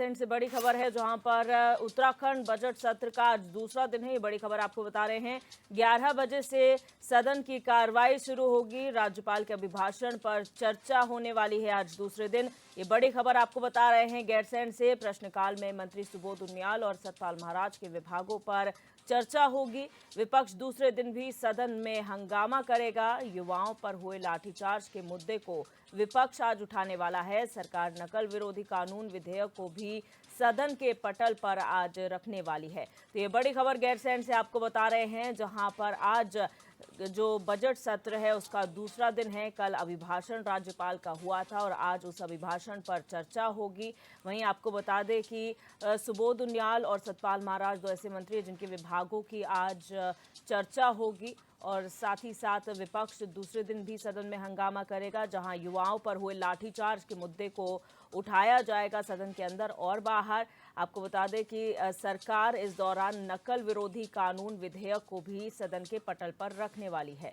गैरसैंण से बड़ी खबर है, जहां पर उत्तराखंड बजट सत्र का आज दूसरा दिन है। ये बड़ी खबर आपको बता रहे हैं। 11 बजे से सदन की कार्रवाई शुरू होगी। राज्यपाल के अभिभाषण पर चर्चा होने वाली है आज दूसरे दिन। ये बड़ी खबर आपको बता रहे हैं गैरसैंण से। प्रश्नकाल में मंत्री सुबोध उनियाल और सतपाल महाराज के विभागों पर चर्चा होगी। विपक्ष दूसरे दिन भी सदन में हंगामा करेगा। युवाओं पर हुए लाठीचार्ज के मुद्दे को विपक्ष आज उठाने वाला है। सरकार नकल विरोधी कानून विधेयक को भी सदन के पटल पर आज रखने वाली है। तो ये बड़ी खबर गैरसैंण से आपको बता रहे हैं, जहां पर आज जो बजट सत्र है उसका दूसरा दिन है। कल अभिभाषण राज्यपाल का हुआ था और आज उस अभिभाषण पर चर्चा होगी। वहीं आपको बता दें कि सुबोध उनियाल और सतपाल महाराज दो ऐसे मंत्री हैं जिनके विभागों की आज चर्चा होगी। और साथ ही साथ विपक्ष दूसरे दिन भी सदन में हंगामा करेगा, जहां युवाओं पर हुए लाठीचार्ज के मुद्दे को उठाया जाएगा सदन के अंदर और बाहर। आपको बता दें कि सरकार इस दौरान नकल विरोधी कानून विधेयक को भी सदन के पटल पर रखने वाली है।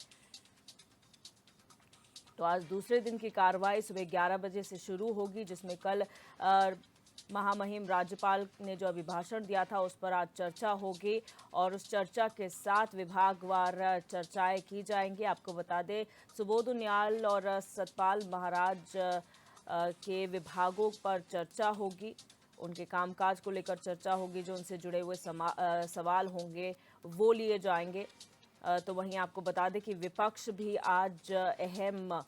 तो आज दूसरे दिन की कार्रवाई सुबह 11 बजे से शुरू होगी, जिसमें कल महामहिम राज्यपाल ने जो अभिभाषण दिया था उस पर आज चर्चा होगी और उस चर्चा के साथ विभागवार चर्चाएं की जाएंगी। आपको बता दें सुबोध उनियाल और सतपाल महाराज के विभागों पर चर्चा होगी। उनके कामकाज को लेकर चर्चा होगी। जो उनसे जुड़े हुए सवाल होंगे वो लिए जाएंगे। तो वहीं आपको बता दें कि विपक्ष भी आज अहम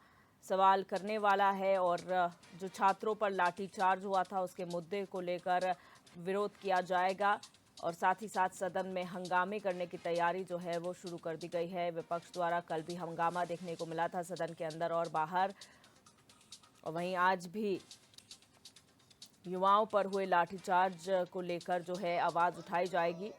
सवाल करने वाला है और जो छात्रों पर लाठीचार्ज हुआ था उसके मुद्दे को लेकर विरोध किया जाएगा और साथ ही साथ सदन में हंगामे करने की तैयारी जो है वो शुरू कर दी गई है विपक्ष द्वारा। कल भी हंगामा देखने को मिला था सदन के अंदर और बाहर। और वहीं आज भी युवाओं पर हुए लाठीचार्ज को लेकर जो है आवाज उठाई जाएगी।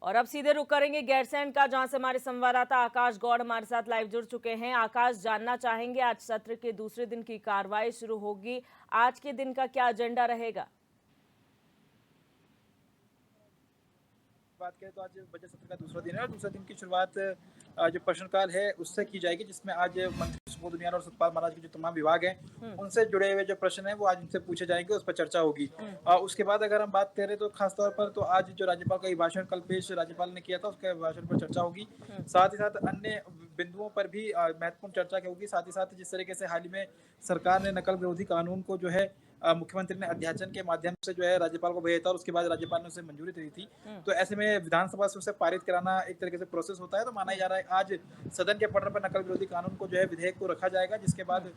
और अब सीधे रुक करेंगे गैरसैंण का, जहां से हमारे संवाददाता आकाश गौड़ हमारे साथ लाइव जुड़ चुके हैं। आकाश, जानना चाहेंगे आज सत्र के दूसरे दिन की कार्रवाई शुरू होगी, आज के दिन का क्या एजेंडा रहेगा? बात करें तो आज बजट सत्र का दूसरा दिन है और दूसरे दिन की शुरुआत जो प्रश्नकाल है उससे की जाएगी, जिसमें आज मंत्री सुबोध उनियाल और सतपाल महाराज के जो तमाम विभाग हैं उनसे जुड़े हुए जो प्रश्न हैं वो आज उनसे पूछे जाएंगे, उस पर चर्चा होगी। उसके बाद अगर हम बात करें तो खासतौर पर तो आज जो राज्यपाल का अभिभाषण कल पेश राज्यपाल ने किया था उसके अभिभाषण पर चर्चा होगी। साथ ही साथ अन्य बिंदुओं पर भी महत्वपूर्ण चर्चा होगी। साथ ही साथ जिस तरीके से हाल ही में सरकार ने नकल विरोधी कानून को जो है मुख्यमंत्री ने अध्याचन के माध्यम से जो है राज्यपाल को भेजा था और उसके बाद राज्यपाल ने उसे मंजूरी दी थी। तो ऐसे में विधानसभा से उसे पारित कराना एक तरीके से प्रोसेस होता है। तो माना जा रहा है आज सदन के पटल पर नकल विरोधी कानून को जो है विधेयक को रखा जाएगा, जिसके बाद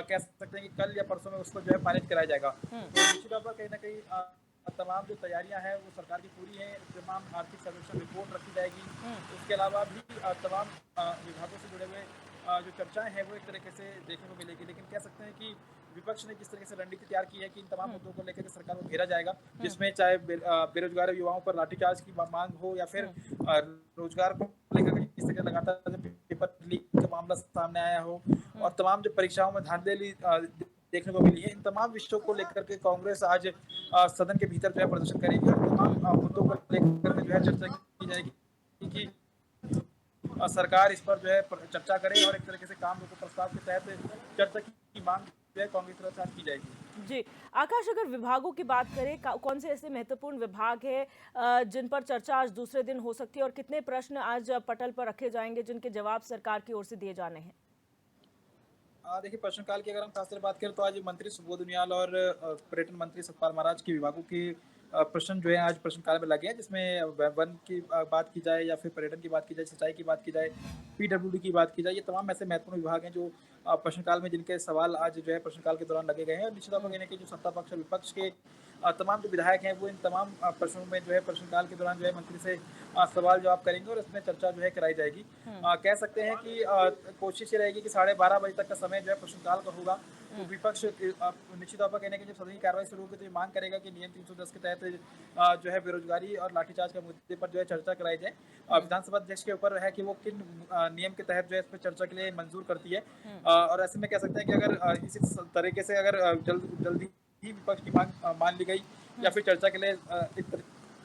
कह सकते हैं कि कल या परसों में उसको जो है पारित कराया जाएगा। तो निश्चित तौर पर कहीं ना कहीं तमाम जो तैयारियां हैं वो सरकार की पूरी है। तमाम आर्थिक सर्वेक्षण रिपोर्ट रखी जाएगी। उसके अलावा भी तमाम विभागों से जुड़े हुए जो चर्चाएं हैं वो एक तरीके से देखने को मिलेगी। लेकिन कह सकते हैं कि विपक्ष ने जिस तरीके से रणनीति तैयार की है कि इन तमाम मुद्दों को लेकर के सरकार को घेरा जाएगा, जिसमें चाहे बेरोजगार युवाओं पर लाठीचार्ज की मांग हो या फिर रोजगार को लेकर इस तरह लगातार पेपर लीक का मामला सामने आया हो और तमाम जो परीक्षाओं में धांधली देखने को मिली है, इन तमाम विषयों को लेकर के कांग्रेस आज सदन के भीतर जो है प्रदर्शन करेगी और तमाम मुद्दों को लेकर के जो है चर्चा की जाएगी कि सरकार इस पर जो है चर्चा करे और एक तरीके से काम रोको प्रस्ताव के तहत चर्चा की मांग जो है कांग्रेस की तरफ से की जाएगी। जी आकाश, अगर विभागों की बात करें, कौन से ऐसे महत्वपूर्ण विभाग है जिन पर चर्चा आज दूसरे दिन हो सकती है और कितने प्रश्न आज पटल पर रखे जाएंगे जिनके जवाब सरकार की ओर से दिए जाने हैं? देखिए, प्रश्नकाल की अगर हम खासतौर बात करें तो आज मंत्री सुबोध उनियाल और पर्यटन मंत्री सतपाल महाराज के विभागों की प्रश्न जो है आज प्रश्नकाल में लगे हैं, जिसमें वन की बात की जाए या फिर पर्यटन की बात की जाए, सिंचाई की बात की जाए, पीडब्ल्यूडी की बात की जाए। ये तमाम ऐसे महत्वपूर्ण विभाग हैं जो प्रश्नकाल में जिनके सवाल आज जो है प्रश्नकाल के दौरान लगे गए हैं। और निश्चित तौर पर कहने के जो सत्ता पक्ष और विपक्ष के तमाम जो विधायक हैं वो इन तमाम प्रश्नों में जो है प्रश्नकाल के दौरान जो है मंत्री से सवाल जवाब करेंगे और इसमें चर्चा जो है कराई जाएगी। कह सकते हैं कि कोशिश ये रहेगी कि 12:30 बजे तक का समय जो है प्रश्नकाल का होगा। तो विपक्ष निश्चित तौर पर कहने की जब सदन की कार्रवाई शुरू होगी तो ये मांग करेगा कि नियम 310 के तहत जो है बेरोजगारी और लाठीचार्ज के मुद्दे पर जो है चर्चा कराई जाए। विधानसभा अध्यक्ष के ऊपर है कि वो किन नियम के तहत जो है इस पर चर्चा के लिए मंजूर करती है। और ऐसे में कह सकते हैं कि अगर इसी तरीके से अगर जल्दी ही विपक्ष की मांग मान ली गई या फिर चर्चा के लिए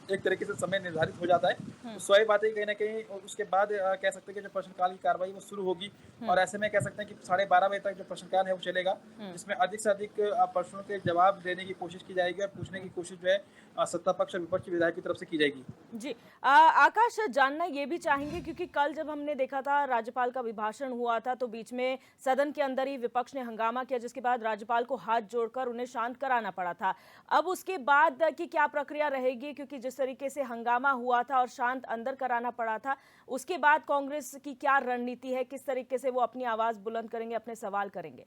एक तरीके से समय निर्धारित हो जाता है। तो स्वाभाविक बात है कि कहीं न कहीं उसके बाद कह सकते हैं कि जो प्रश्नकाल की कार्रवाई वो शुरू होगी और ऐसे में कह सकते हैं कि 12:30 बजे तक जो प्रश्नकाल है वो चलेगा, जिसमें अधिक से अधिक प्रश्नों के जवाब देने की कोशिश की जाएगी और पूछने की कोशिश जो है सत्ता पक्ष और विपक्ष के विधायक की तरफ से की जाएगी। जी। आकाश, जानना ये भी चाहेंगे क्योंकि कल जब हमने देखा था राज्यपाल का अभिभाषण हुआ था तो बीच में सदन के अंदर ही विपक्ष ने हंगामा किया, जिसके बाद राज्यपाल को हाथ जोड़कर उन्हें शांत कराना पड़ा था। अब उसके बाद की क्या प्रक्रिया रहेगी, क्योंकि जिस तरीके से हंगामा हुआ था और शांत अंदर कराना पड़ा था, उसके बाद कांग्रेस की क्या रणनीति है, किस तरीके से वो अपनी आवाज बुलंद करेंगे, अपने सवाल करेंगे?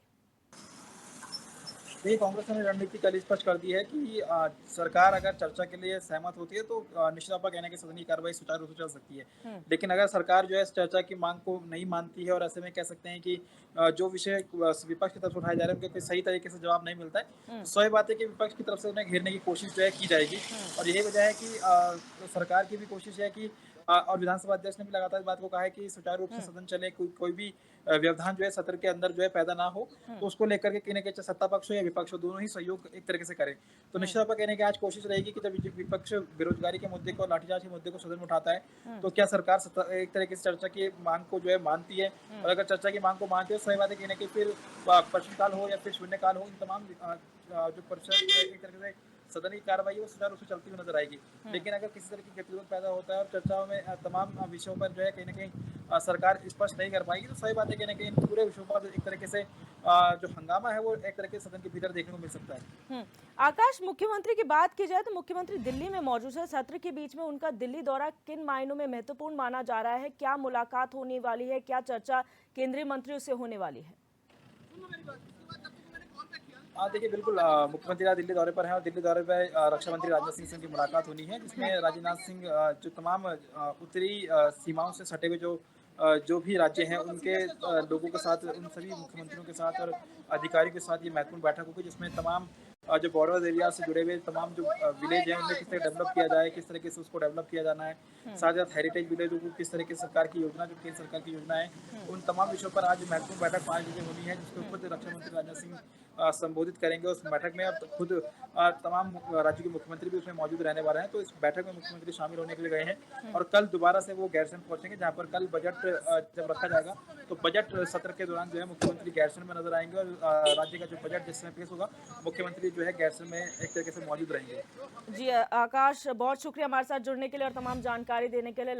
देखिए, कांग्रेस ने रणनीति कल स्पष्ट कर दी है कि सरकार अगर चर्चा के लिए सहमत होती है तो निश्चित तौर पर कहने की सदन की कार्रवाई सुचारू रूप से चल सकती है। लेकिन अगर सरकार जो है इस चर्चा की मांग को नहीं मानती है और ऐसे में कह सकते हैं कि जो विषय विपक्ष की तरफ से उठाए जा रहे हैं उनके कोई सही तरीके से जवाब नहीं मिलता है, तो स्वाभाविक बात है कि विपक्ष की तरफ से उन्हें घेरने की कोशिश जो है की जाएगी। और यही वजह है कि सरकार की भी कोशिश है कि और विधानसभा अध्यक्ष ने भी लगातार इस बात को कहा है कि सुचारू रूप से सदन चले, कोई भी व्यवधान जो है सत्र के अंदर जो है पैदा ना हो, तो उसको लेकर के कहीं न कहीं चाहे सत्ता पक्ष हो या विपक्ष हो, दोनों ही सहयोग एक तरीके से करें। तो निश्चित तौर पर कहने की आज कोशिश रहेगी कि जब विपक्ष बेरोजगारी के मुद्दे को, लाठीचार्ज के मुद्दे को सदन में उठाता है, तो क्या सरकार एक तरीके से चर्चा की मांग को जो है मानती है? और अगर चर्चा की मांग को मानती है तो सही बात है कहीं न कहीं फिर प्रश्नकाल हो या फिर शून्यकाल हो, इन तमाम जो परिषद एक तरीके से सदन की कार्रवाई है वो सुचारू रूप से चलती हुई नजर आएगी। लेकिन अगर किसी तरह की गतिरोध पैदा होता है और चर्चाओं में तमाम विषयों पर जो है कहीं न कहीं सरकार स्पष्ट नहीं कर पाएगी, तो सही बात है कहीं न कहीं इन पूरे विषयों पर एक तरीके से जो हंगामा है वो एक तरीके से सदन के भीतर देखने को मिल सकता है। आकाश, मुख्यमंत्री की बात की जाए तो मुख्यमंत्री दिल्ली में मौजूद है। सत्र के बीच में उनका दिल्ली दौरा किन मायनों में महत्वपूर्ण माना जा रहा है? क्या मुलाकात होने वाली है? क्या चर्चा केंद्रीय मंत्रियों से होने वाली है? हाँ, देखिए बिल्कुल मुख्यमंत्री आज दिल्ली दौरे पर हैं और दिल्ली दौरे पे रक्षा मंत्री राजनाथ सिंह से उनकी मुलाकात होनी है, जिसमें राजनाथ सिंह जो तमाम उत्तरी सीमाओं से सटे हुए जो भी राज्य हैं उनके लोगों के साथ, उन सभी मुख्यमंत्रियों के साथ और अधिकारियों के साथ ये महत्वपूर्ण बैठक होगी, जिसमें तमाम जो बॉर्डर एरिया से जुड़े हुए तमाम जो विलेज हैं उनमें किस तरह डेवलप किया जाए, किस तरीके से उसको डेवलप किया जाना है, साथ ही साथ हेरिटेज विलेजों को किस तरीके से सरकार की योजना, जो केंद्र सरकार की योजना है, उन तमाम विषयों पर आज महत्वपूर्ण बैठक 5 बजे होनी है, जिसको खुद रक्षा मंत्री राजनाथ सिंह संबोधित करेंगे उस बैठक में। और खुद तमाम राज्यों के मुख्यमंत्री भी उसमें मौजूद रहने वाले हैं, तो इस बैठक में मुख्यमंत्री शामिल होने के लिए गए हैं और कल दोबारा से वो गैरसैंण पहुंचेंगे, जहां पर कल बजट जब रखा जाएगा तो बजट सत्र के दौरान जो है मुख्यमंत्री गैरसैंण में नजर आएंगे और राज्य का जो बजट जिस समय पेश होगा मुख्यमंत्री जो है गैरसैंण में एक तरीके से मौजूद रहेंगे। जी आकाश, बहुत शुक्रिया हमारे साथ जुड़ने के लिए और तमाम जानकारी देने के लिए।